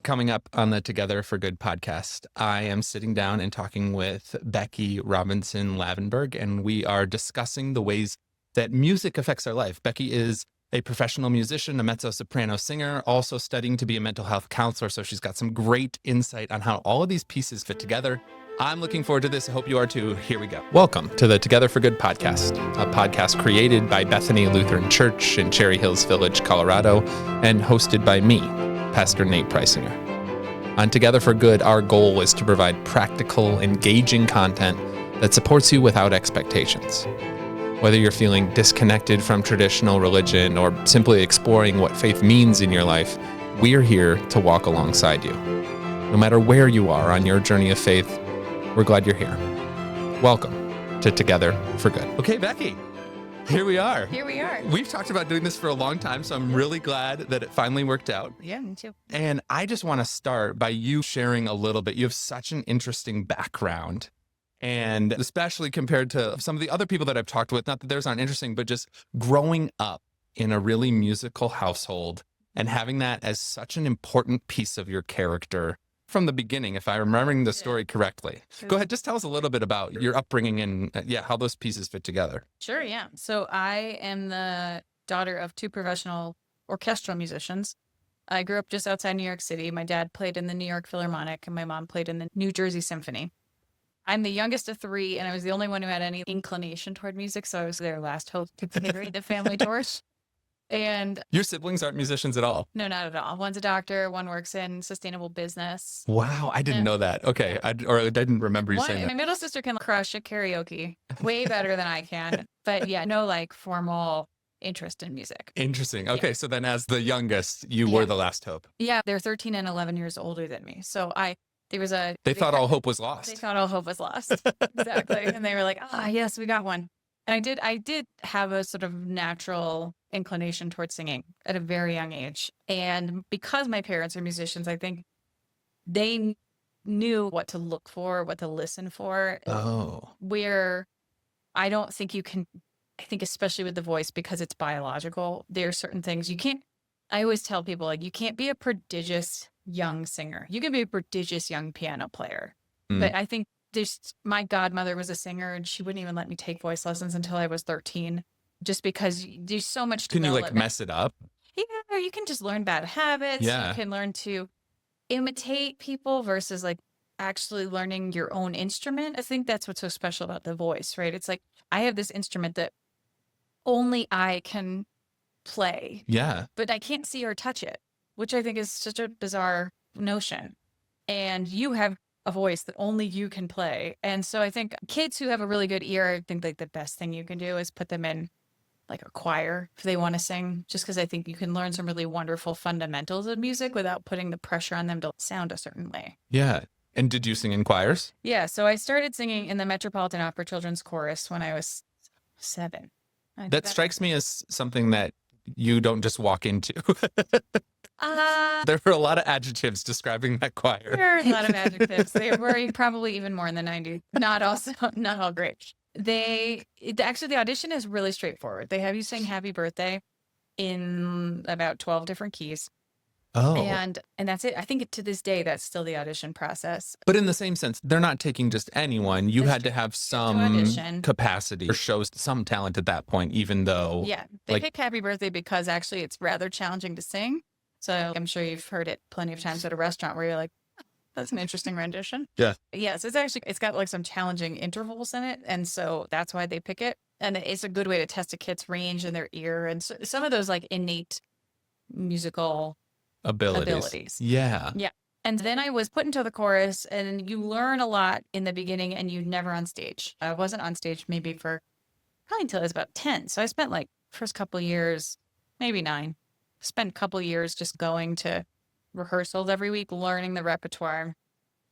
Coming up on the Together for Good podcast, I am sitting down and talking with Becky Robinson-Lavenberg, and we are discussing the ways that music affects our life. Becky is a professional musician, a mezzo-soprano singer, also studying to be a mental health counselor, so she's got some great insight on how all of these pieces fit together. I'm looking forward to this. I hope you are too. Here we go. Welcome to the Together for Good podcast, a podcast created by Bethany Lutheran Church in Cherry Hills Village, Colorado, and hosted by me, Pastor Nate Preisinger. On Together for Good, our goal is to provide practical, engaging content that supports you without expectations. Whether you're feeling disconnected from traditional religion or simply exploring what faith means in your life, we're here to walk alongside you. No matter where you are on your journey of faith, we're glad you're here. Welcome to Together for Good. Okay, Becky, here we are. Here we are. We've talked about doing this for a long time, so I'm really glad that it finally worked out. Yeah, me too. And I just want to start by you sharing a little bit. You have such an interesting background, and especially compared to some of the other people that I've talked with, not that theirs aren't interesting, but just growing up in a really musical household and having that as such an important piece of your character from the beginning, if I'm remembering the story correctly. Go ahead, just tell us a little bit about your upbringing and how those pieces fit together. Sure, yeah. So I am the daughter of two professional orchestral musicians. I grew up just outside New York City. My dad played in the New York Philharmonic and my mom played in the New Jersey Symphony. I'm the youngest of three, and I was the only one who had any inclination toward music, so I was their last hope to carry the family torch. And your siblings aren't musicians at all? No, not at all. One's a doctor, one works in sustainable business. Wow, I didn't know that. Okay, I didn't remember you saying that. My middle sister can crush at karaoke way better than I can, but yeah, no like formal interest in music. Interesting. Okay, so then as the youngest, you were the last hope. Yeah, they're 13 and 11 years older than me. So they thought all hope was lost. They thought all hope was lost. Exactly. And they were like, yes, we got one. And I did have a sort of natural inclination towards singing at a very young age. And because my parents are musicians, I think they knew what to look for, what to listen for. Oh. Where I don't think you can, I think especially with the voice, because it's biological, there are certain things you can't, I always tell people, like, you can't be a prodigious young singer. You can be a prodigious young piano player. But I think my godmother was a singer and she wouldn't even let me take voice lessons until I was 13, just because there's so much Can you like mess it up? Yeah, or you can just learn bad habits. Yeah. You can learn to imitate people versus like actually learning your own instrument. I think that's what's so special about the voice, right? It's like, I have this instrument that only I can play. Yeah. But I can't see or touch it, which I think is such a bizarre notion. And you have a voice that only you can play. And so I think kids who have a really good ear, I think like the best thing you can do is put them in like a choir if they want to sing, just because I think you can learn some really wonderful fundamentals of music without putting the pressure on them to sound a certain way. Yeah. And did you sing in choirs? Yeah. So I started singing in the Metropolitan Opera Children's Chorus when I was 7. That strikes me as something that you don't just walk into. There were a lot of adjectives describing that choir. There are a lot of adjectives. They were probably even more in the 90s. Not all great. Actually, the audition is really straightforward. They have you sing Happy Birthday in about 12 different keys. Oh. And that's it. I think to this day, that's still the audition process. But in the same sense, they're not taking just anyone. You had to have some capacity or show some talent at that point, even though. Yeah. They pick Happy Birthday because actually it's rather challenging to sing. So I'm sure you've heard it plenty of times at a restaurant where you're like, that's an interesting rendition. Yeah. Yes, it's got like some challenging intervals in it. And so that's why they pick it. And it's a good way to test a kid's range in their ear. And so, some of those like innate musical abilities. Yeah. Yeah. And then I was put into the chorus, and you learn a lot in the beginning and you never on stage. I wasn't on stage maybe for probably until I was about 10. So I spent like first couple of years, maybe 9, spent a couple of years just going to rehearsals every week, learning the repertoire.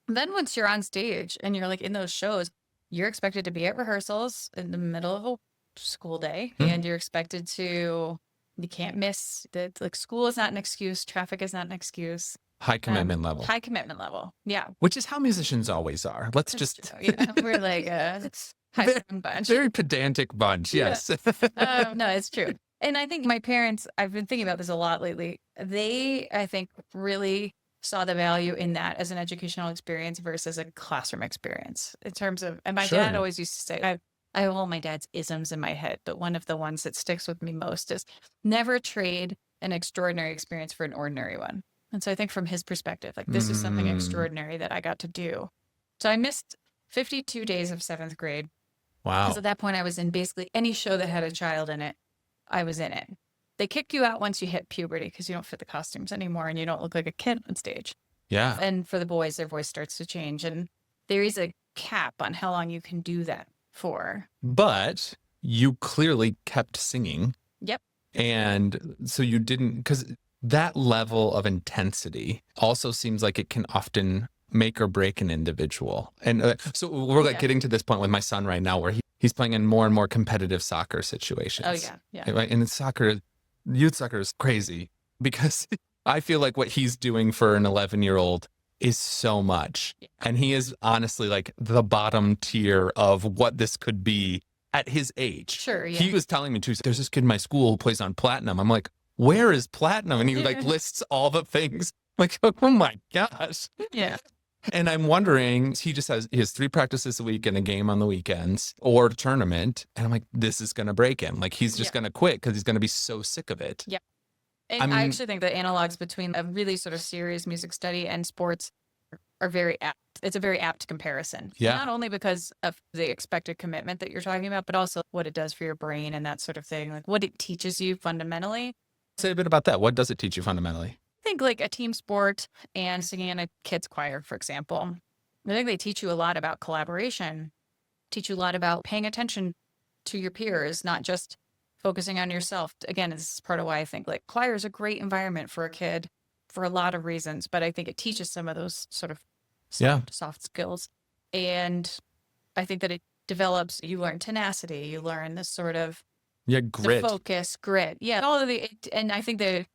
Then once you're on stage and you're like in those shows, you're expected to be at rehearsals in the middle of a school day, and you're expected to, you can't miss like school is not an excuse. Traffic is not an excuse. High commitment level. High commitment level. Yeah. Which is how musicians always are. Let's That's just. true. Yeah, we're like a high-strung bunch. Very pedantic bunch. Yes. No, it's true. And I think my parents, I've been thinking about this a lot lately. They, I think, really saw the value in that as an educational experience versus a classroom experience in terms of, and my dad Sure. always used to say, I have all my dad's isms in my head, but one of the ones that sticks with me most is never trade an extraordinary experience for an ordinary one. And so I think from his perspective, like this is something Mm, extraordinary that I got to do. So I missed 52 days of seventh grade because wow. at that point I was in basically any show that had a child in it. I was in it. They kick you out once you hit puberty because you don't fit the costumes anymore and you don't look like a kid on stage. Yeah. And for the boys, their voice starts to change. And there is a cap on how long you can do that for. But you clearly kept singing. Yep. And so you didn't, because that level of intensity also seems like it can often make or break an individual. And so we're like Yeah. getting to this point with my son right now where he's playing in more and more competitive soccer situations. Oh, yeah. Yeah. Right. And soccer, youth soccer is crazy because I feel like what he's doing for an 11-year-old is so much. Yeah. And he is honestly like the bottom tier of what this could be at his age. Sure. Yeah. He was telling me too, there's this kid in my school who plays on platinum. I'm like, where is platinum? And he like lists all the things. I'm like, oh my gosh. Yeah. And I'm wondering, he has 3 practices a week and a game on the weekends or a tournament. And I'm like, this is going to break him. Like he's just Yeah. going to quit because he's going to be so sick of it. Yeah. And I I mean- actually think the analogs between a really sort of serious music study and sports are very apt. It's a very apt comparison. Yeah. Not only because of the expected commitment that you're talking about, but also what it does for your brain and that sort of thing, like what it teaches you fundamentally. Say a bit about that. What does it teach you fundamentally? I think like a team sport and singing in a kids choir, for example, I think they teach you a lot about collaboration, teach you a lot about paying attention to your peers, not just focusing on yourself. Again, this is part of why I think like choir is a great environment for a kid for a lot of reasons, but I think it teaches some of those sort of soft skills. And I think that it develops, you learn tenacity, you learn this sort of Grit. the focus, grit. Yeah. All of and I think they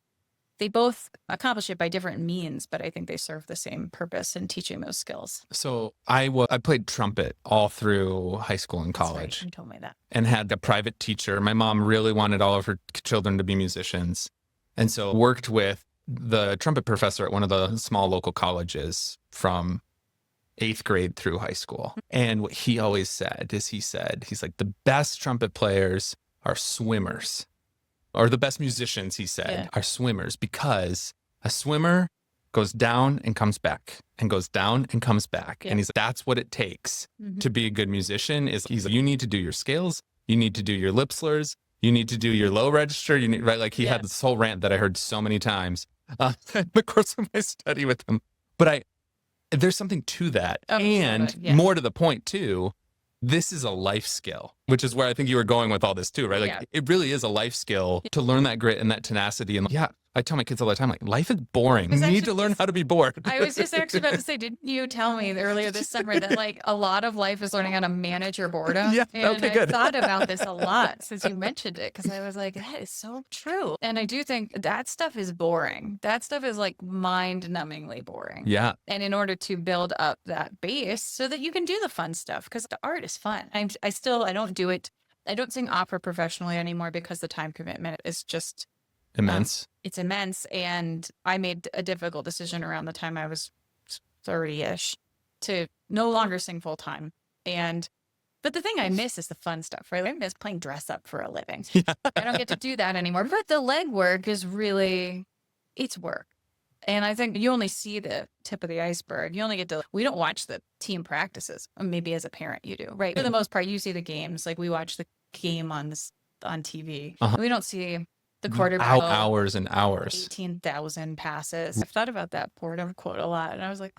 both accomplish it by different means, but I think they serve the same purpose in teaching those skills. So I played trumpet all through high school and That's right. college. You told me that. And had a private teacher. My mom really wanted all of her children to be musicians. And so worked with the trumpet professor at one of the small local colleges from 8th grade through high school. And what he always said is he's like, the best trumpet players are swimmers. Or the best musicians, he said, are swimmers, because a swimmer goes down and comes back and goes down and comes back. Yeah. And that's what it takes to be a good musician. He's like, you need to do your scales, you need to do your lip slurs, you need to do your low register, right? Like he had this whole rant that I heard so many times in the course of my study with him. But there's something to that. More to the point too, this is a life skill, which is where I think you were going with all this too, right? Like it really is a life skill to learn that grit and that tenacity. And I tell my kids all the time, like, life is boring. You need to learn how to be bored. I was just actually about to say, didn't you tell me earlier this summer that like a lot of life is learning how to manage your boredom? Yeah, and okay, good. I thought about this a lot since you mentioned it, because I was like, that is so true. And I do think that stuff is boring. That stuff is like mind-numbingly boring. Yeah. And in order to build up that base so that you can do the fun stuff, because the art is fun. I don't do it. I don't sing opera professionally anymore because the time commitment is just Immense. It's immense. And I made a difficult decision around the time I was 30-ish to no longer sing full time. But the thing I miss is the fun stuff, right? I miss playing dress up for a living. I don't get to do that anymore. But the legwork is really, it's work. And I think you only see the tip of the iceberg. You only get to, we don't watch the team practices. Maybe as a parent you do, right? For the most part, you see the games. Like we watch the game on TV. We don't see the quarterback. Hours and hours. 18,000 passes. I've thought about that quote unquote a lot. And I was like,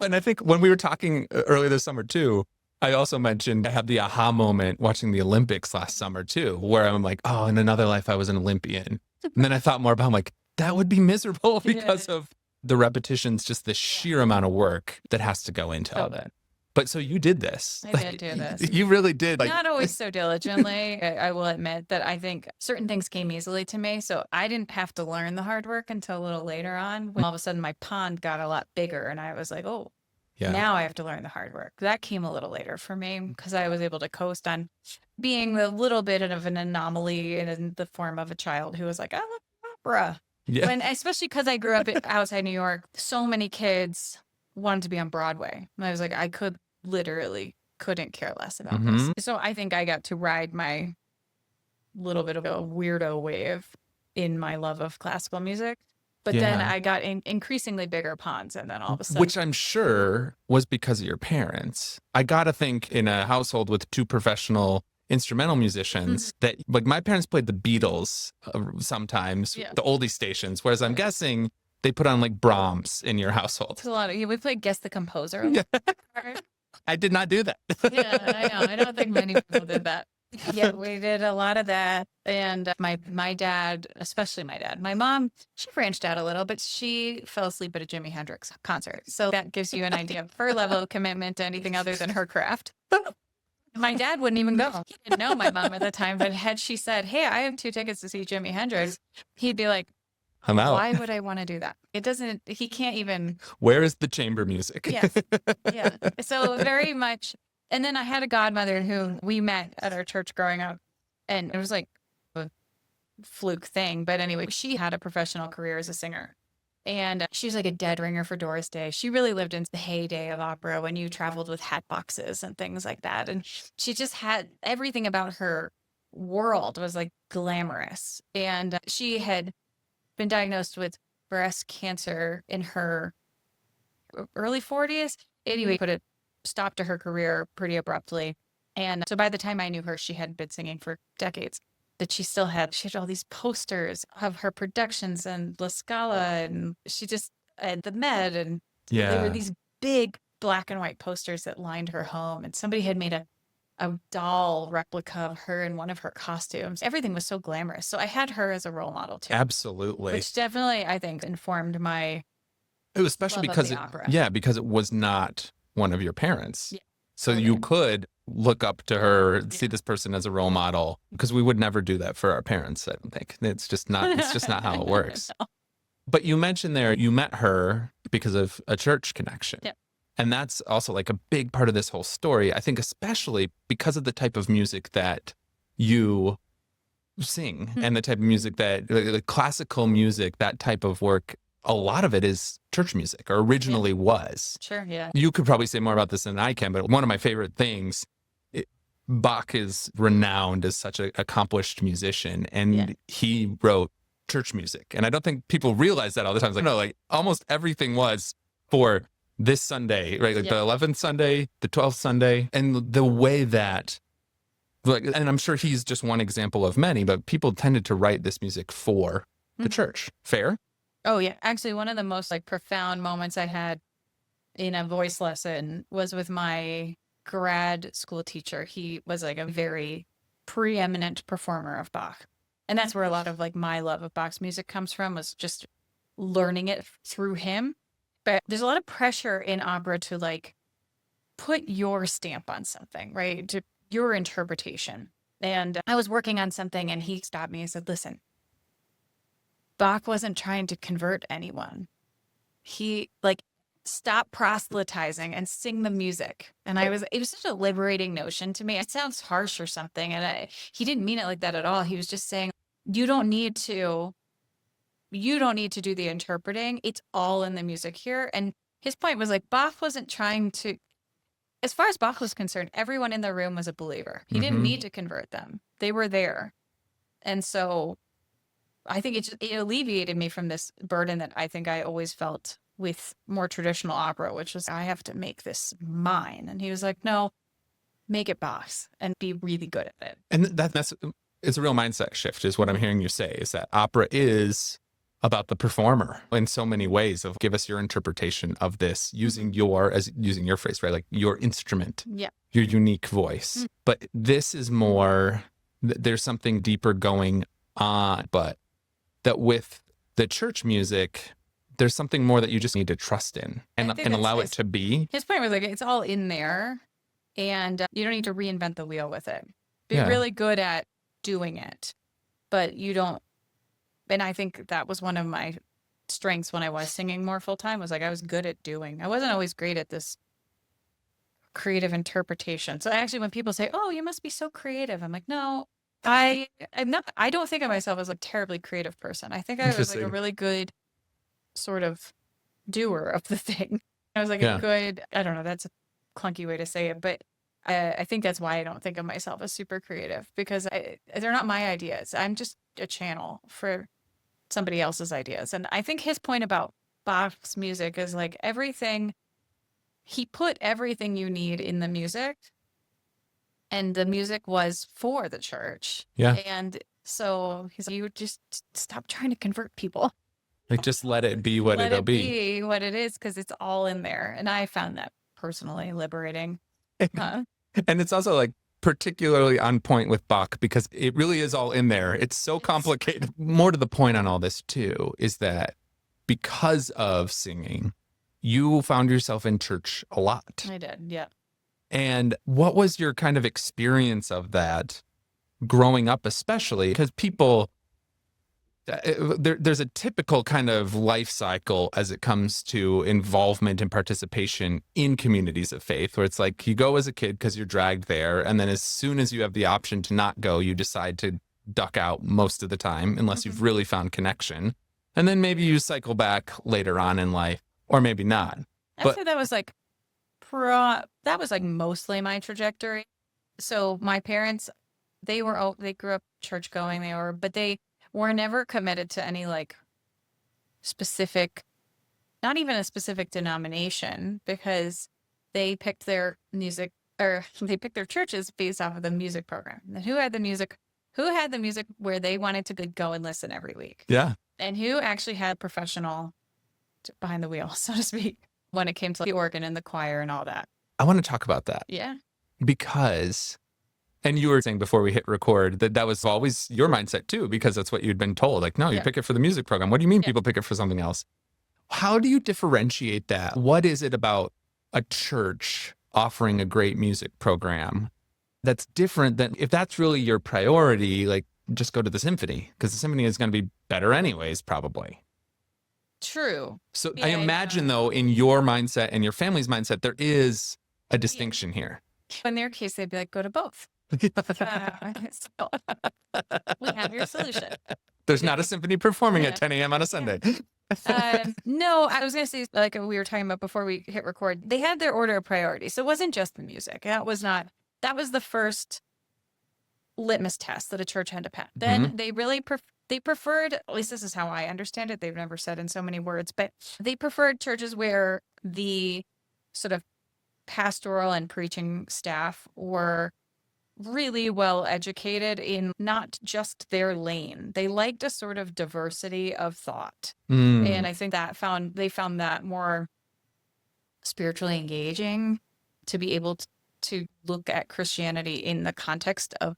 and I think when we were talking earlier this summer too, I also mentioned I had the aha moment watching the Olympics last summer too, where I'm like, oh, in another life, I was an Olympian. And then I thought more about, I'm like, that would be miserable because of the repetitions, just the sheer amount of work that has to go into all that. But so you did this. I did do this. You really did. Not always so diligently. I will admit that I think certain things came easily to me. So I didn't have to learn the hard work until a little later on, when all of a sudden my pond got a lot bigger and I was like, oh, now I have to learn the hard work. That came a little later for me because I was able to coast on being a little bit of an anomaly in the form of a child who was like, I love opera. Yeah. Especially because I grew up outside New York, so many kids wanted to be on Broadway. And I was like, I couldn't care less about this. So I think I got to ride my little bit of a weirdo wave in my love of classical music. But then I got increasingly bigger ponds, and then all of a sudden, which I'm sure was because of your parents. I gotta think in a household with two professional instrumental musicians that, like, my parents played the Beatles sometimes, the oldie stations, whereas I'm guessing they put on like Brahms in your household. it's a lot of, we played Guess the Composer. I did not do that. Yeah, I know. I don't think many people did that. Yeah, we did a lot of that. And my dad, especially my dad, my mom, she branched out a little, but she fell asleep at a Jimi Hendrix concert. So that gives you an idea of her level of commitment to anything other than her craft. My dad wouldn't even go. He didn't know my mom at the time, but had she said, hey, I have 2 tickets to see Jimi Hendrix, he'd be like, I'm out. why would I want to do that? He can't even. Where is the chamber music? Yes. Yeah. So very much. And then I had a godmother who we met at our church growing up, and it was like a fluke thing. But anyway, she had a professional career as a singer, and she was like a dead ringer for Doris Day. She really lived in the heyday of opera when you traveled with hat boxes and things like that. And she just had everything about her world was like glamorous. And she had been diagnosed with breast cancer in her early 40s. Anyway, put a stop to her career pretty abruptly. And so by the time I knew her, she had been singing for decades. But she had all these posters of her productions and La Scala, and and the Med, and there were these big black and white posters that lined her home. And somebody had made a doll replica of her in one of her costumes. Everything was so glamorous. So I had her as a role model too. Absolutely. Which definitely, I think, informed my especially because because it was not one of your parents. Yeah. So you could look up to her, see this person as a role model, because we would never do that for our parents, I don't think. It's just not how it works. No. But you mentioned there you met her because of a church connection. Yeah. And that's also like a big part of this whole story. I think especially because of the type of music that you sing and the type of music that the classical music, that type of work, a lot of it is church music, or originally was. Sure, yeah. You could probably say more about this than I can, but one of my favorite things, Bach is renowned as such an accomplished musician, and he wrote church music. And I don't think people realize that all the time. It's like, no, like almost everything was for this Sunday, right? Like the 11th Sunday, the 12th Sunday, and the way that, like, and I'm sure he's just one example of many, but people tended to write this music for the church. Fair? Oh, yeah. Actually, one of the most like profound moments I had in a voice lesson was with my grad school teacher. He was like a very preeminent performer of Bach. And that's where a lot of like my love of Bach's music comes from, was just learning it through him. But there's a lot of pressure in opera to like put your stamp on something, right? To your interpretation. And I was working on something and he stopped me and said, listen, Bach wasn't trying to convert anyone. He stop proselytizing and sing the music. And it was such a liberating notion to me. It sounds harsh or something. And he didn't mean it like that at all. He was just saying, you don't need to do the interpreting. It's all in the music here. And his point was like, Bach wasn't trying to, as far as Bach was concerned, everyone in the room was a believer. He didn't need to convert them. They were there. And so I think it alleviated me from this burden that I think I always felt with more traditional opera, which was, I have to make this mine. And he was like, no, make it Bach's and be really good at it. And it's a real mindset shift, is what I'm hearing you say, is that opera is about the performer in so many ways, of give us your interpretation of this using your phrase, right? Like your instrument, your unique voice. But this is more, there's something deeper going on, but that with the church music, there's something more that you just need to trust in and allow it to be. His point was like, it's all in there and you don't need to reinvent the wheel with it. Be really good at doing it, but you don't. And I think that was one of my strengths when I was singing more full time, was like, I was good at doing. I wasn't always great at this creative interpretation. So actually when people say, oh, you must be so creative, I'm like, no, I don't think of myself as a terribly creative person. I think I was like a Interesting. really good sort of doer of the thing. I was like a Yeah. good, I don't know, that's a clunky way to say it, but I think that's why I don't think of myself as super creative because they're not my ideas. I'm just a channel for somebody else's ideas. And I think his point about Bach's music is like everything, he put everything you need in the music, and the music was for the church. Yeah. And so he's like, you just stop trying to convert people. Like just let it be what Let it'll it be. be what it is because it's all in there. And I found that personally liberating. Uh, And it's also like particularly on point with Bach because it really is all in there. It's so it's, complicated. More to the point on all this too is that because of singing, you found yourself in church a lot. I did. Yeah. And what was your kind of experience of that growing up, especially because people, there's a typical kind of life cycle as it comes to involvement and participation in communities of faith, where it's like you go as a kid because you're dragged there. And then as soon as you have the option to not go, you decide to duck out most of the time, unless you've really found connection. And then maybe you cycle back later on in life, or maybe not. I'd say that was like that was like mostly my trajectory. So my parents, they grew up church going, but they were never committed to any like specific, not even a specific denomination, because they picked their music or they picked their churches based off of the music program. And who had the music where they wanted to go and listen every week. Yeah. And who actually had professional behind the wheel, so to speak, when it came to the organ and the choir and all that. I want to talk about that. Yeah. Because, and you were saying before we hit record that was always your mindset too, because that's what you'd been told. Like, no, you pick it for the music program. What do you mean people pick it for something else? How do you differentiate that? What is it about a church offering a great music program that's different than if that's really your priority, like just go to the symphony because the symphony is going to be better anyways, probably. True. So I imagine though, in your mindset and your family's mindset, there is a distinction here. In their case, they'd be like, go to both. So, we have your solution. There's not a symphony performing at 10 a.m. on a Sunday. No, I was going to say, like we were talking about before we hit record, they had their order of priority. So it wasn't just the music. That was the first litmus test that a church had to pass. Then they really they preferred, at least this is how I understand it. They've never said in so many words, but they preferred churches where the sort of pastoral and preaching staff were really well educated in not just their lane. They liked a sort of diversity of thought. And I think they found that more spiritually engaging to be able to look at Christianity in the context of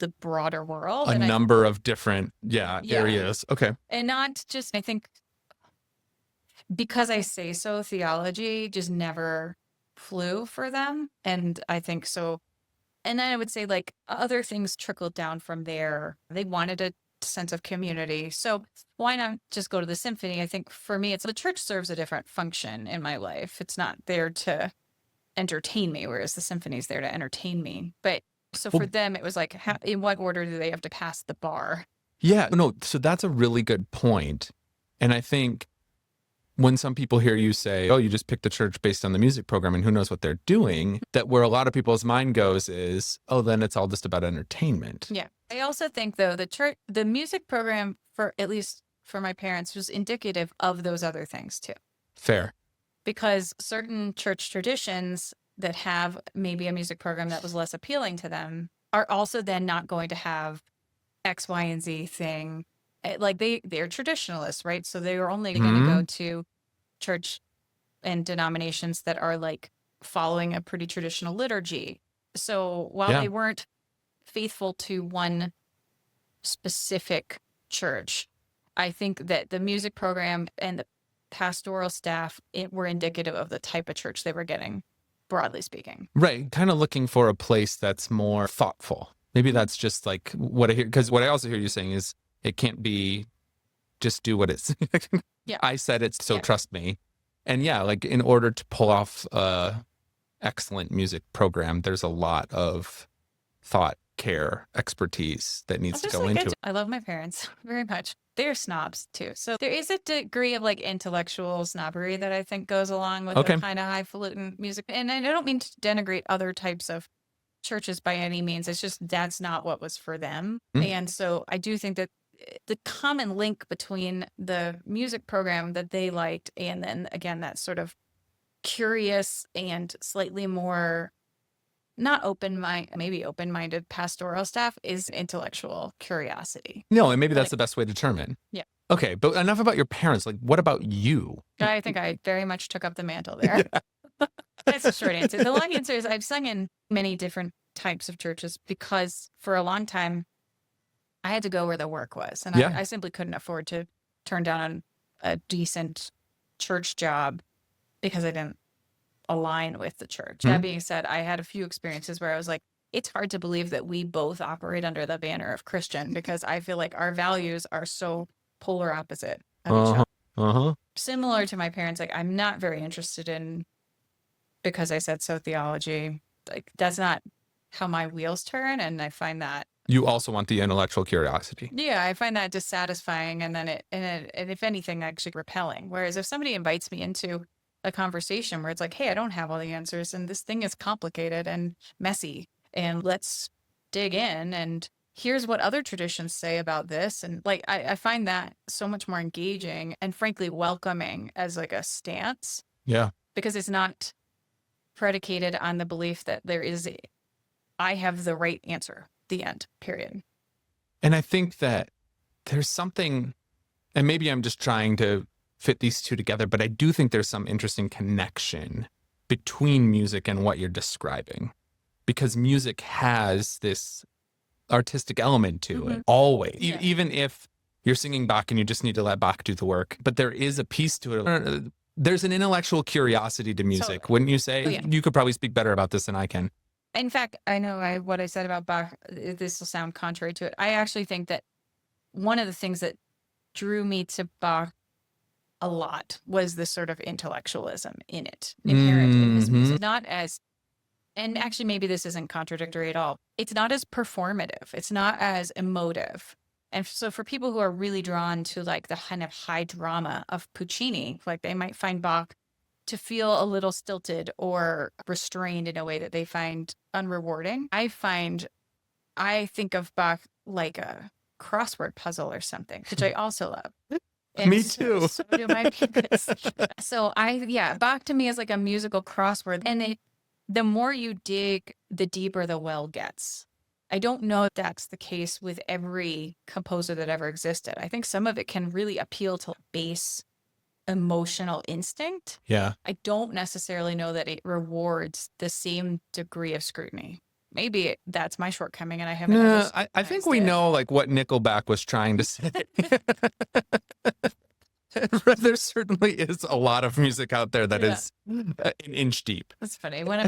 the broader world. A number of different areas. Okay. And not just, I think, because I say so, theology just never flew for them. And I think so. And then I would say like other things trickled down from there. They wanted a sense of community. So why not just go to the symphony? I think for me, it's the church serves a different function in my life. It's not there to entertain me, whereas the symphony is there to entertain me. But so for them, it was like, in what order do they have to pass the bar? Yeah, no, so that's a really good point. And I think when some people hear you say, oh, you just picked the church based on the music program and who knows what they're doing, that where a lot of people's mind goes is, oh, then it's all just about entertainment. Yeah. I also think, though, the music program, for at least for my parents, was indicative of those other things, too. Fair. Because certain church traditions that have maybe a music program that was less appealing to them are also then not going to have X, Y, and Z thing. Like they're traditionalists, right? So they are only going to go to church and denominations that are like following a pretty traditional liturgy. So while they weren't faithful to one specific church, I think that the music program and the pastoral staff were indicative of the type of church they were getting, broadly speaking. Right. Kind of looking for a place that's more thoughtful. Maybe that's just like what I hear. Because what I also hear you saying is it can't be just do what it's. I said it, so trust me. And like in order to pull off a excellent music program, there's a lot of thought care expertise that needs It's to just go like into it. I love my parents very much. They're snobs too. So there is a degree of like intellectual snobbery that I think goes along with the Okay. kind of highfalutin music. And I don't mean to denigrate other types of churches by any means. It's just that's not what was for them. Mm. And so I do think that the common link between the music program that they liked and then again that sort of curious and slightly more not maybe open-minded pastoral staff is intellectual curiosity. No, and maybe Like, that's the best way to determine. yeah. Okay, but enough about your parents. Like, what about you? I think I very much took up the mantle there. That's the short answer. The long answer is I've sung in many different types of churches because for a long time I had to go where the work was. And Yeah. I simply couldn't afford to turn down a decent church job because I didn't align with the church. That being said, I had a few experiences where I was like, it's hard to believe that we both operate under the banner of Christian because I feel like our values are so polar opposite of each other. Similar to my parents, like I'm not very interested in, because I said so, theology. Like that's not how my wheels turn. And I find that You also want the intellectual curiosity. yeah, I find that dissatisfying and then and if anything, actually repelling. Whereas if somebody invites me into a conversation where it's like, hey, I don't have all the answers and this thing is complicated and messy and let's dig in and here's what other traditions say about this. And like, I find that so much more engaging and frankly welcoming as like a stance. Yeah. Because it's not predicated on the belief that I have the right answer, the end, period. And I think that there's something, and maybe I'm just trying to fit these two together, but I do think there's some interesting connection between music and what you're describing, because music has this artistic element to it always, even if you're singing Bach and you just need to let Bach do the work, but there is a piece to it. There's an intellectual curiosity to music, wouldn't you say? Oh, yeah. You could probably speak better about this than I can. In fact, I know what I said about Bach, this will sound contrary to it. I actually think that one of the things that drew me to Bach a lot was this sort of intellectualism in it, inherent in his music. Not as, and actually maybe this isn't contradictory at all. It's not as performative. It's not as emotive. And so for people who are really drawn to like the kind of high drama of Puccini, like they might find Bach to feel a little stilted or restrained in a way that they find unrewarding. I think of Bach like a crossword puzzle or something, which I also love. And Me too. So do my parents. So Bach to me is like a musical crossword. And the more you dig, the deeper the well gets. I don't know if that's the case with every composer that ever existed. I think some of it can really appeal to base emotional instinct. Yeah. I don't necessarily know that it rewards the same degree of scrutiny. Maybe that's my shortcoming and I haven't. No, I think we know like what Nickelback was trying to say. There certainly is a lot of music out there that is an inch deep. That's funny. One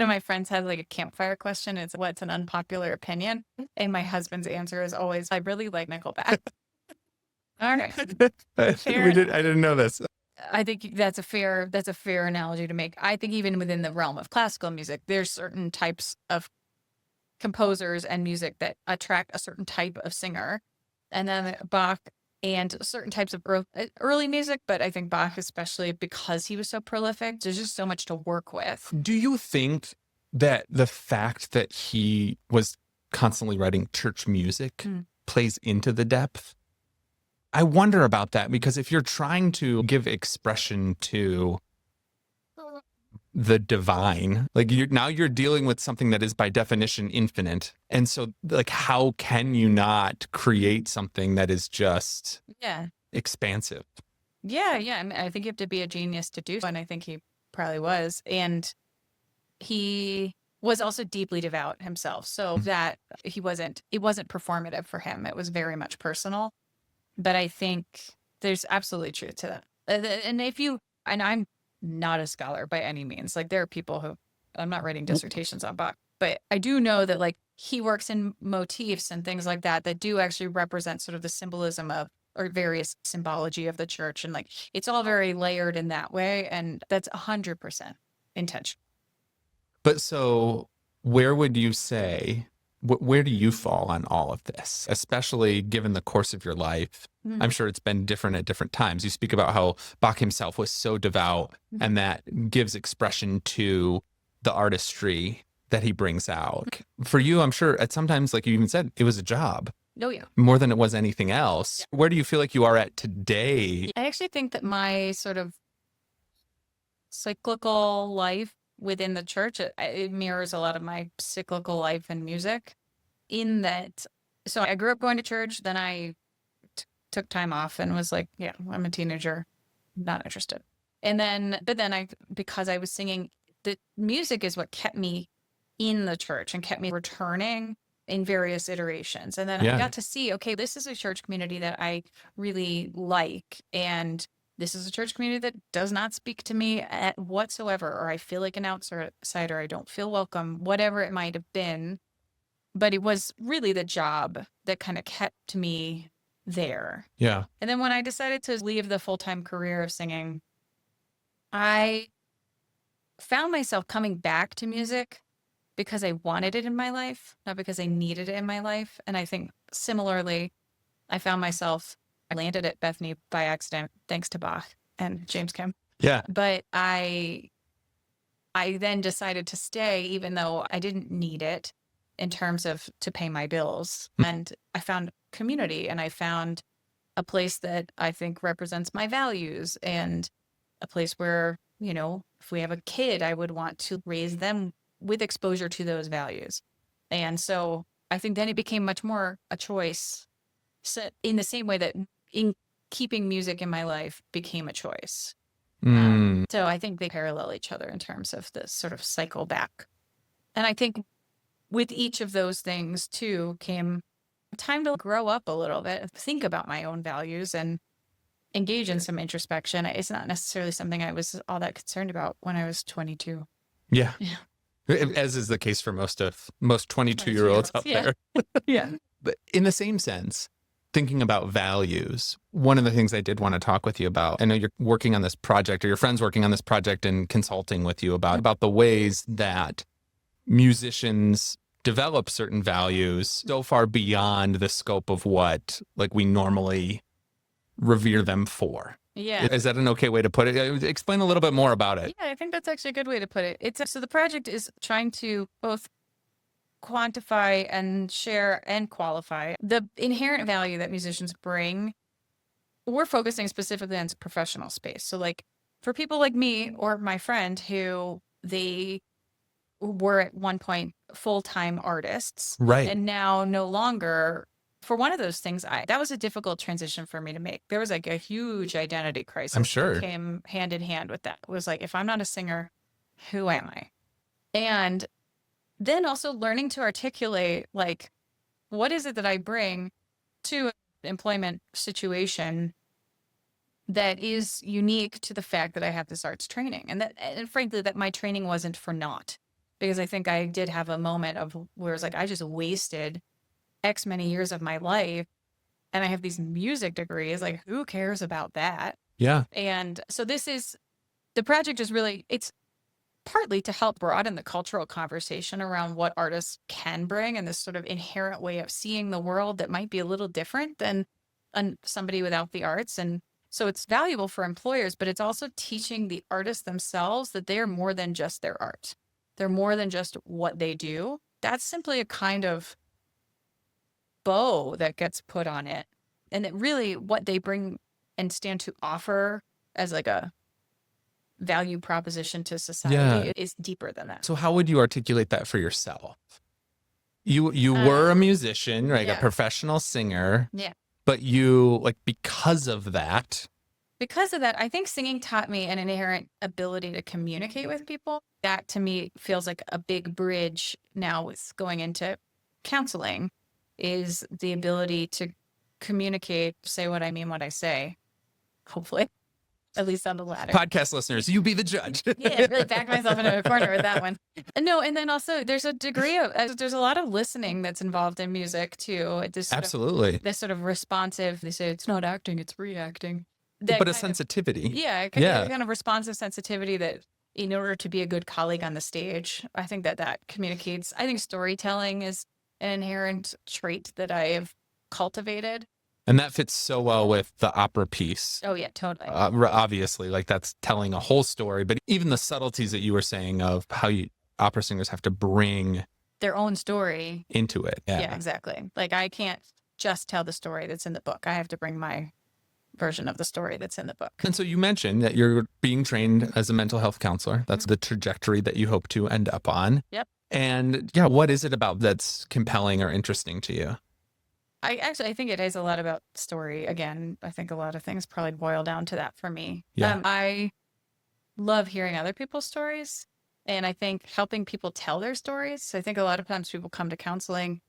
of my friends had like a campfire question. It's what's an unpopular opinion? And my husband's answer is always, I really like Nickelback. All right. I didn't know this. I think that's a fair analogy to make. I think even within the realm of classical music, there's certain types of composers and music that attract a certain type of singer. And then Bach and certain types of early music, but I think Bach especially because he was so prolific, there's just so much to work with. Do you think that the fact that he was constantly writing church music plays into the depth? I wonder about that because if you're trying to give expression to the divine, like you're dealing with something that is by definition infinite. And so like, how can you not create something that is just expansive? Yeah. I mean, I think you have to be a genius to do so. And I think he probably was. And he was also deeply devout himself. So that it wasn't performative for him. It was very much personal. But I think there's absolutely truth to that. And I'm not a scholar by any means. Like there are people who, I'm not writing dissertations on Bach, but I do know that like he works in motifs and things like that do actually represent sort of the symbolism of, or various symbology of the church. And like, it's all very layered in that way. And that's 100% intentional. But so where would you say Where do you fall on all of this, especially given the course of your life? I'm sure it's been different at different times. You speak about how Bach himself was so devout, and that gives expression to the artistry that he brings out. For you, I'm sure at sometimes, like you even said, it was a job Oh, yeah. more than it was anything else. Where do you feel like you are at today? I actually think that my sort of cyclical life within the church, it mirrors a lot of my cyclical life in music in that. So I grew up going to church, then I took time off and was like, yeah, I'm a teenager, not interested. But then because I was singing, the music is what kept me in the church and kept me returning in various iterations. And then I got to see, okay, this is a church community that I really like. And this is a church community that does not speak to me whatsoever, or I feel like an outsider, I don't feel welcome, whatever it might have been. But it was really the job that kind of kept me there. Yeah. And then when I decided to leave the full-time career of singing, I found myself coming back to music because I wanted it in my life, not because I needed it in my life. And I think similarly, I landed at Bethany by accident, thanks to Bach and James Kim. Yeah. But I then decided to stay, even though I didn't need it in terms of to pay my bills. And I found community, and I found a place that I think represents my values, and a place where, if we have a kid, I would want to raise them with exposure to those values. And so I think then it became much more a choice, in the same way that in keeping music in my life became a choice. So I think they parallel each other in terms of this sort of cycle back. And I think with each of those things too came time to grow up a little bit, think about my own values and engage in some introspection. It's not necessarily something I was all that concerned about when I was 22. Yeah. As is the case for most 22-year-olds out there. Yeah. But in the same sense, thinking about values, one of the things I did want to talk with you about, I know you're working on this project, or your friend's working on this project and consulting with you about the ways that musicians develop certain values so far beyond the scope of what we normally revere them for. Yeah. Is that an okay way to put it? Explain a little bit more about it. Yeah, I think that's actually a good way to put it. So the project is trying to both quantify and share and qualify the inherent value that musicians bring. We're focusing specifically on professional space. So for people like me or my friend who they were at one point full-time artists, right, and now no longer. For one of those things, that was a difficult transition for me to make. There was a huge identity crisis. I'm sure. That came hand in hand with that. It was if I'm not a singer, who am I? And then also learning to articulate, what is it that I bring to an employment situation that is unique to the fact that I have this arts training. And frankly, that my training wasn't for naught. Because I think I did have a moment of where it's I just wasted X many years of my life, and I have these music degrees. Who cares about that? Yeah. And so the project is really, it's partly to help broaden the cultural conversation around what artists can bring, and this sort of inherent way of seeing the world that might be a little different than somebody without the arts. And so it's valuable for employers, but it's also teaching the artists themselves that they are more than just their art. They're more than just what they do. That's simply a kind of bow that gets put on it, and that really what they bring and stand to offer as a value proposition to society is deeper than that. So how would you articulate that for yourself? You were a musician, right? A professional singer. Yeah. But you because of that, I think singing taught me an inherent ability to communicate with people. That to me feels like a big bridge now with going into counseling, is the ability to communicate, say what I mean, what I say, hopefully, at least on the latter. Podcast listeners, you be the judge. Yeah, really backed myself into a corner with that one. No, and then also there's a degree of, there's a lot of listening that's involved in music too. Absolutely. This sort of responsive, they say it's not acting, it's reacting. But a sensitivity. Kind of responsive sensitivity that in order to be a good colleague on the stage, I think that communicates. I think storytelling is an inherent trait that I have cultivated. And that fits so well with the opera piece. Oh, yeah, totally. Obviously, like that's telling a whole story, but even the subtleties that you were saying of how opera singers have to bring their own story into it. Yeah, exactly. Like I can't just tell the story that's in the book. I have to bring my version of the story that's in the book. And so you mentioned that you're being trained as a mental health counselor. That's the trajectory that you hope to end up on. Yep. And yeah, what is it about that's compelling or interesting to you? I think it is a lot about story. Again, I think a lot of things probably boil down to that for me. Yeah. I love hearing other people's stories, and I think helping people tell their stories. I think a lot of times people come to counseling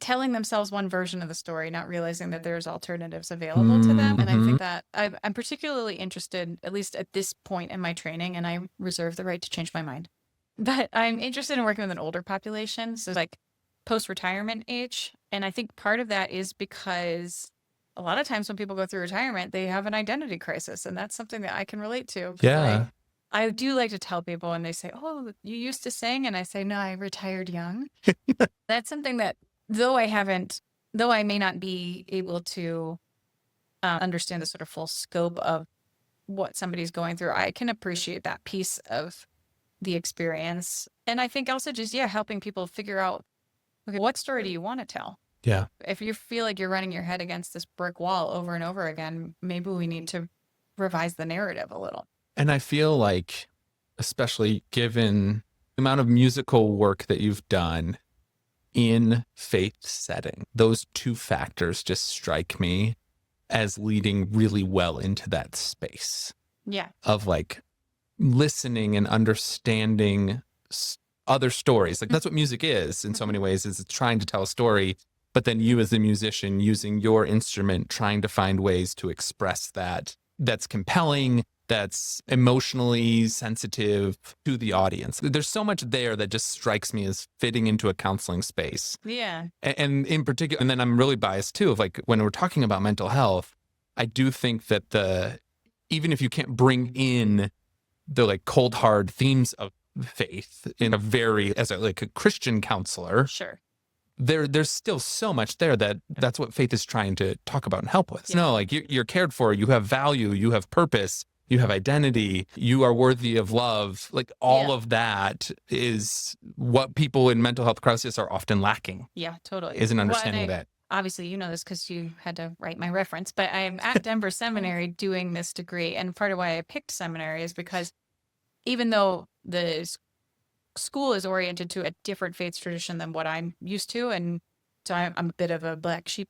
telling themselves one version of the story, not realizing that there's alternatives available to them. And I think that I'm particularly interested, at least at this point in my training, and I reserve the right to change my mind, but I'm interested in working with an older population. So like post-retirement age. And I think part of that is because a lot of times when people go through retirement, they have an identity crisis. And that's something that I can relate to. Yeah. I do like to tell people, and they say, "Oh, you used to sing?" And I say, "No, I retired young." That's something that, though I may not be able to understand the sort of full scope of what somebody's going through, I can appreciate that piece of the experience. And I think also just, helping people figure out, okay, what story do you want to tell? Yeah. If you feel like you're running your head against this brick wall over and over again, maybe we need to revise the narrative a little. And I feel like, especially given the amount of musical work that you've done in faith setting, those two factors just strike me as leading really well into that space. Yeah. Of like listening and understanding other stories. Like that's what music is in so many ways, is it's trying to tell a story, but then you as a musician using your instrument, trying to find ways to express that's compelling, that's emotionally sensitive to the audience. There's so much there that just strikes me as fitting into a counseling space. Yeah. And in particular, and then I'm really biased too, of like when we're talking about mental health, I do think that even if you can't bring in the like cold hard themes of faith in a very, as a Christian counselor, sure, there's still so much there that's what faith is trying to talk about and help with. Yeah. No, like you're cared for, you have value, you have purpose, you have identity, you are worthy of love. Like all of that is what people in mental health crisis are often lacking. Yeah, totally. Is an understanding of that. Obviously, you know this because you had to write my reference, but I'm at Denver Seminary doing this degree. And part of why I picked seminary is because even though the school is oriented to a different faith tradition than what I'm used to, and so I'm a bit of a black sheep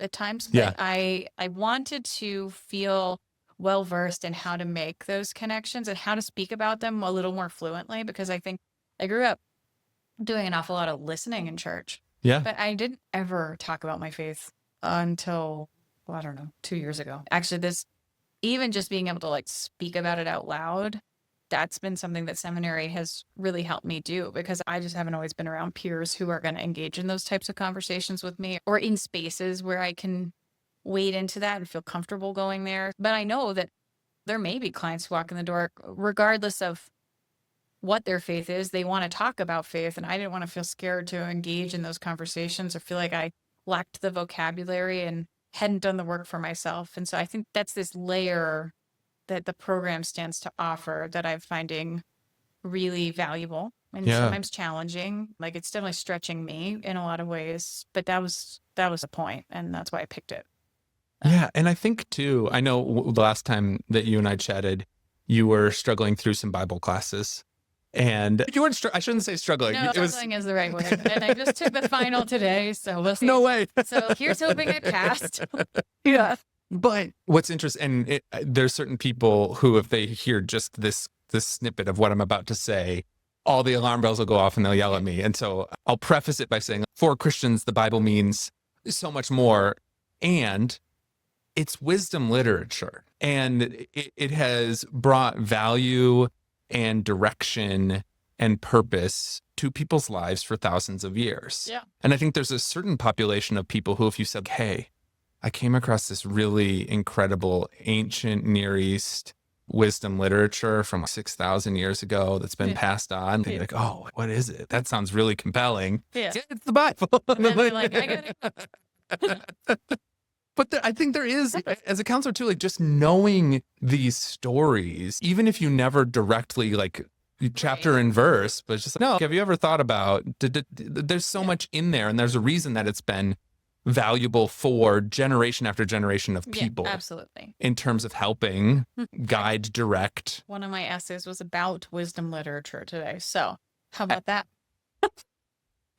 at times, but I wanted to feel well-versed in how to make those connections and how to speak about them a little more fluently, because I think I grew up doing an awful lot of listening in church. Yeah. But I didn't ever talk about my faith until, I don't know, 2 years ago. Actually, even just being able to like speak about it out loud, that's been something that seminary has really helped me do, because I just haven't always been around peers who are going to engage in those types of conversations with me, or in spaces where I can wade into that and feel comfortable going there. But I know that there may be clients who walk in the door, regardless of what their faith is, they want to talk about faith. And I didn't want to feel scared to engage in those conversations or feel like I lacked the vocabulary and hadn't done the work for myself. And so I think that's this layer that the program stands to offer that I'm finding really valuable and sometimes challenging. Like it's definitely stretching me in a lot of ways, but that was the point, and that's why I picked it. Yeah. And I think too, I know the last time that you and I chatted, you were struggling through some Bible classes. And you weren't, I shouldn't say struggling. No, struggling is the right word. And I just took the final today, so we'll see. No way. So here's hoping it passed. Yeah. But what's interesting, and there's certain people who, if they hear just this snippet of what I'm about to say, all the alarm bells will go off and they'll yell at me. And so I'll preface it by saying, for Christians, the Bible means so much more. And it's wisdom literature. And it has brought value and direction and purpose to people's lives for thousands of years. Yeah. And I think there's a certain population of people who, if you said, hey, I came across this really incredible ancient Near East wisdom literature from 6,000 years ago that's been passed on. They're like, oh, what is it? That sounds really compelling. Yeah. It's the Bible. And then they're like, I got it. But I think there is, as a counselor too, like just knowing these stories, even if you never directly like chapter and verse, but it's just like, no, have you ever thought about, there's so much in there, and there's a reason that it's been valuable for generation after generation of people. Yeah, absolutely. In terms of helping guide, direct. One of my essays was about wisdom literature today. So how about that?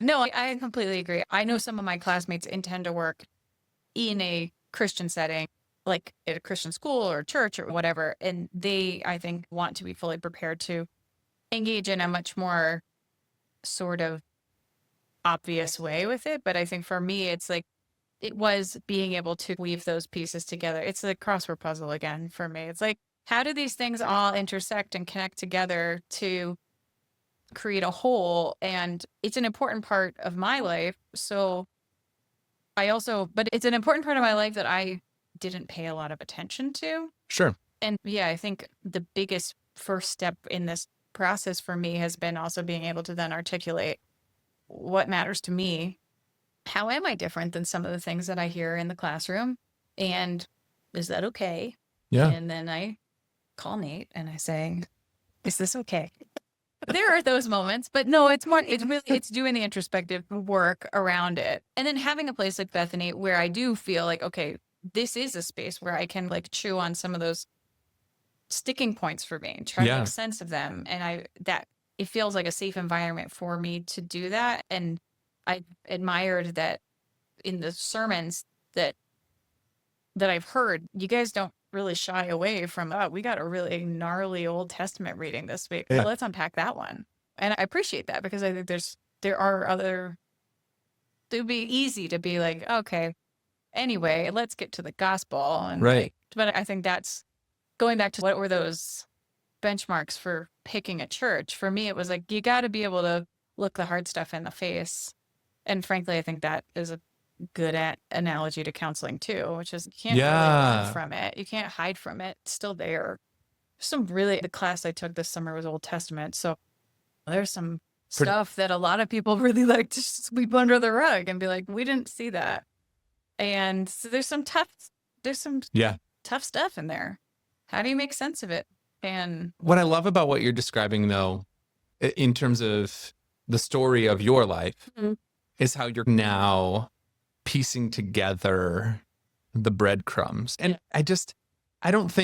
No, I completely agree. I know some of my classmates intend to work in a Christian setting, like at a Christian school or church or whatever. And they, I think, want to be fully prepared to engage in a much more sort of obvious way with it. But I think for me, it's like, it was being able to weave those pieces together. It's the crossword puzzle again for me. It's like, how do these things all intersect and connect together to create a whole? And it's an important part of my life. So but it's an important part of my life that I didn't pay a lot of attention to. Sure. And yeah, I think the biggest first step in this process for me has been also being able to then articulate what matters to me. How am I different than some of the things that I hear in the classroom? And is that okay? Yeah. And then I call Nate and I say, is this okay? There are those moments, but no, it's doing the introspective work around it. And then having a place like Bethany where I do feel like, okay, this is a space where I can like chew on some of those sticking points for me and try to make sense of them. And it feels like a safe environment for me to do that. And I admired that in the sermons that I've heard, you guys don't really shy away from, oh, we got a really gnarly Old Testament reading this week. Yeah. Let's unpack that one. And I appreciate that because I think it would be easy to be like, okay, anyway, let's get to the gospel. And right. But I think that's going back to what were those benchmarks for picking a church. For me, it was like, you got to be able to look the hard stuff in the face. And frankly, I think that is a good analogy to counseling too, which is you can't really run from it. You can't hide from it. It's still there. The class I took this summer was Old Testament. So there's some stuff that a lot of people really like to sweep under the rug and be like, we didn't see that. And so there's some tough stuff in there. How do you make sense of it? And what I love about what you're describing though, in terms of the story of your life, is how you're now piecing together the breadcrumbs. And I don't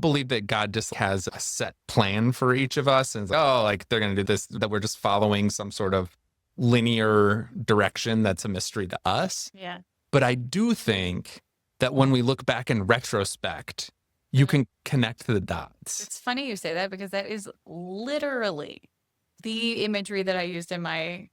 believe that God just has a set plan for each of us and like they're going to do this, that we're just following some sort of linear direction that's a mystery to us. Yeah. But I do think that when we look back in retrospect, you can connect the dots. It's funny you say that because that is literally the imagery that I used in my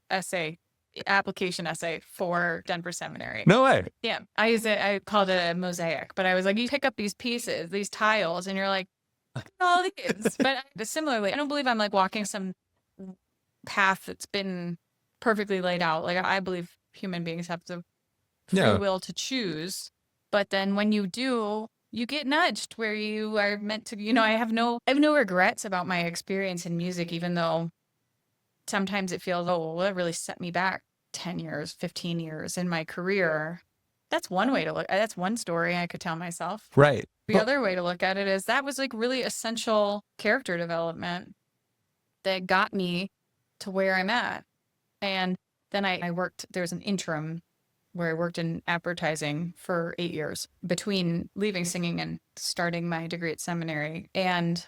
application essay for Denver Seminary. No way. Yeah. I called it a mosaic, but I was like, you pick up these pieces, these tiles, and you're like, look at all these. But similarly, I don't believe I'm like walking some path that's been perfectly laid out. Like I believe human beings have the free will to choose. But then when you do, you get nudged where you are meant to, I have no regrets about my experience in music, even though sometimes it feels, well, that really set me back 10 years, 15 years in my career. That's one way to look. That's one story I could tell myself. Right. The other way to look at it is that was like really essential character development that got me to where I'm at. And then I worked, there was an interim where I worked in advertising for 8 years between leaving singing and starting my degree at seminary. And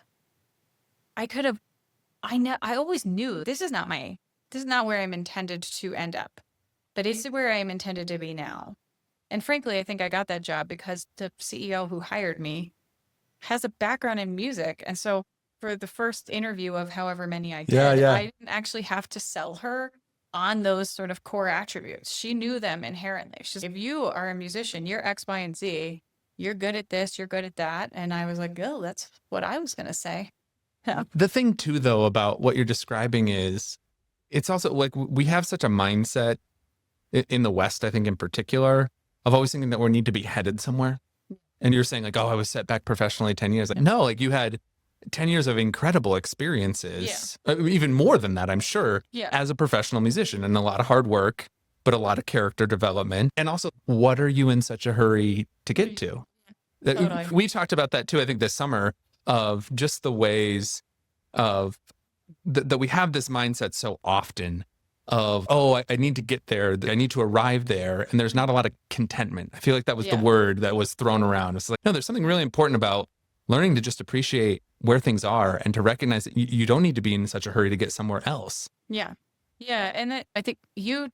I always knew this is not where I'm intended to end up, but it's where I'm intended to be now. And frankly, I think I got that job because the CEO who hired me has a background in music. And so for the first interview of however many I did, I didn't actually have to sell her on those sort of core attributes. She knew them inherently. She's like, if you are a musician, you're X, Y, and Z. You're good at this, you're good at that. And I was like, oh, that's what I was going to say. Yeah. The thing too, though, about what you're describing is it's also like we have such a mindset in the West, I think in particular, of always thinking that we need to be headed somewhere. And you're saying like, oh, I was set back professionally 10 years. Like, no, like you had 10 years of incredible experiences, even more than that, I'm sure, as a professional musician, and a lot of hard work, but a lot of character development. And also, what are you in such a hurry to get to? Totally. We talked about that too, I think, this summer, of just the ways of that we have this mindset so often of, oh, I need to get there. I need to arrive there. And there's not a lot of contentment. I feel like that was the word that was thrown around. It's like, no, there's something really important about learning to just appreciate where things are and to recognize that you don't need to be in such a hurry to get somewhere else. Yeah. Yeah. And I think you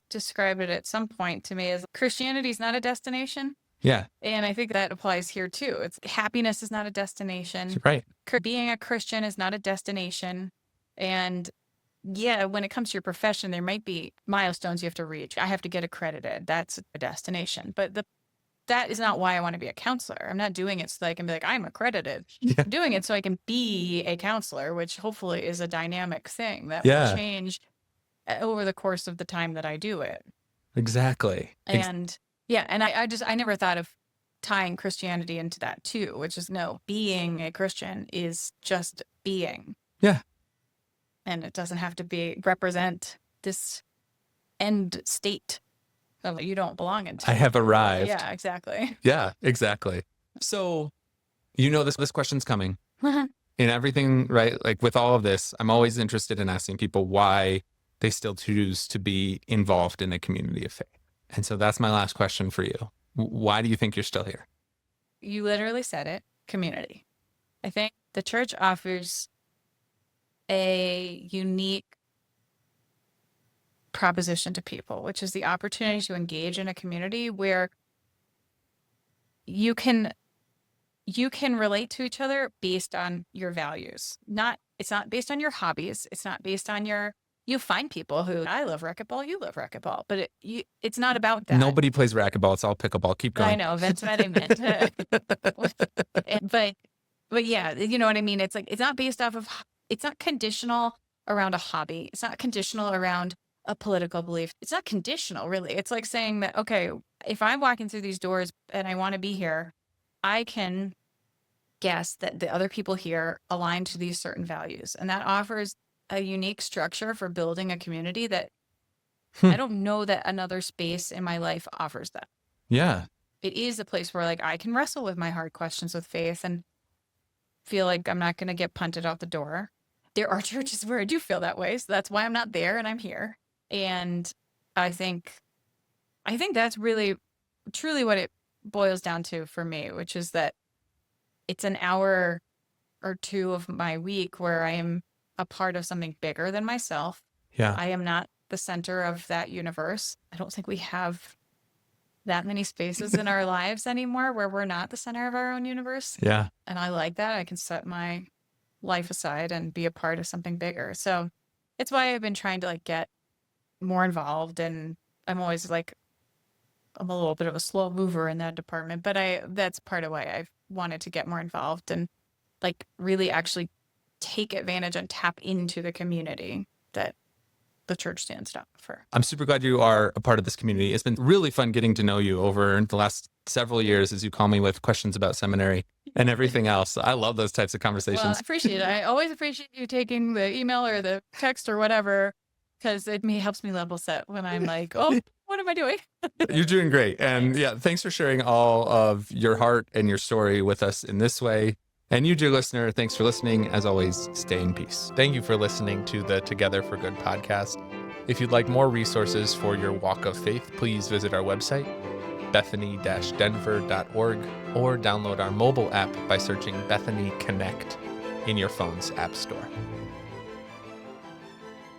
described it at some point to me as Christianity is not a destination. Yeah. And I think that applies here too. It's happiness is not a destination. Right. Being a Christian is not a destination. And yeah, when it comes to your profession, there might be milestones you have to reach. I have to get accredited. That's a destination. But that is not why I want to be a counselor. I'm not doing it so that I can be like, I'm accredited. Yeah. I'm doing it so I can be a counselor, which hopefully is a dynamic thing that will change over the course of the time that I do it. Exactly. And and I never thought of tying Christianity into that too, which is no, being a Christian is just being. Yeah. And it doesn't have to represent this end state of you don't belong into. I have arrived. Yeah, exactly. Yeah, exactly. So, this question's coming. In everything, right? Like with all of this, I'm always interested in asking people why they still choose to be involved in a community of faith. And so that's my last question for you. Why do you think you're still here? You literally said it, community. I think the church offers a unique proposition to people, which is the opportunity to engage in a community where you can relate to each other based on your values. It's not based on your hobbies. It's not based on you find people who, I love racquetball, you love racquetball, but it's not about that. Nobody plays racquetball. It's all pickleball. Keep going. I know. That's what I meant. But yeah, you know what I mean? It's like, it's not based off of, it's not conditional around a hobby. It's not conditional around a political belief. It's not conditional, really. It's like saying that, okay, if I'm walking through these doors and I want to be here, I can guess that the other people here align to these certain values. And that offers a unique structure for building a community that I don't know that another space in my life offers that. Yeah. It is a place where like I can wrestle with my hard questions with faith and feel like I'm not going to get punted out the door. There are churches where I do feel that way. So that's why I'm not there and I'm here. And I think that's really, truly what it boils down to for me, which is that it's an hour or two of my week where I am a part of something bigger than myself. Yeah. I am not the center of that universe. I don't think we have that many spaces in our lives anymore where we're not the center of our own universe. Yeah. And I like that. I can set my life aside and be a part of something bigger. So it's why I've been trying to like get more involved. And I'm always like, I'm a little bit of a slow mover in that department, but that's part of why I've wanted to get more involved and like really actually take advantage and tap into the community that the church stands to offer. I'm super glad you are a part of this community. It's been really fun getting to know you over the last several years as you call me with questions about seminary and everything else. I love those types of conversations. Well, I appreciate it. I always appreciate you taking the email or the text or whatever, because it helps me level set when I'm like, oh, what am I doing? You're doing great. And yeah, thanks for sharing all of your heart and your story with us in this way. And you, dear listener, thanks for listening. As always, stay in peace. Thank you for listening to the Together for Good podcast. If you'd like more resources for your walk of faith, please visit our website, bethany-denver.org, or download our mobile app by searching Bethany Connect in your phone's app store.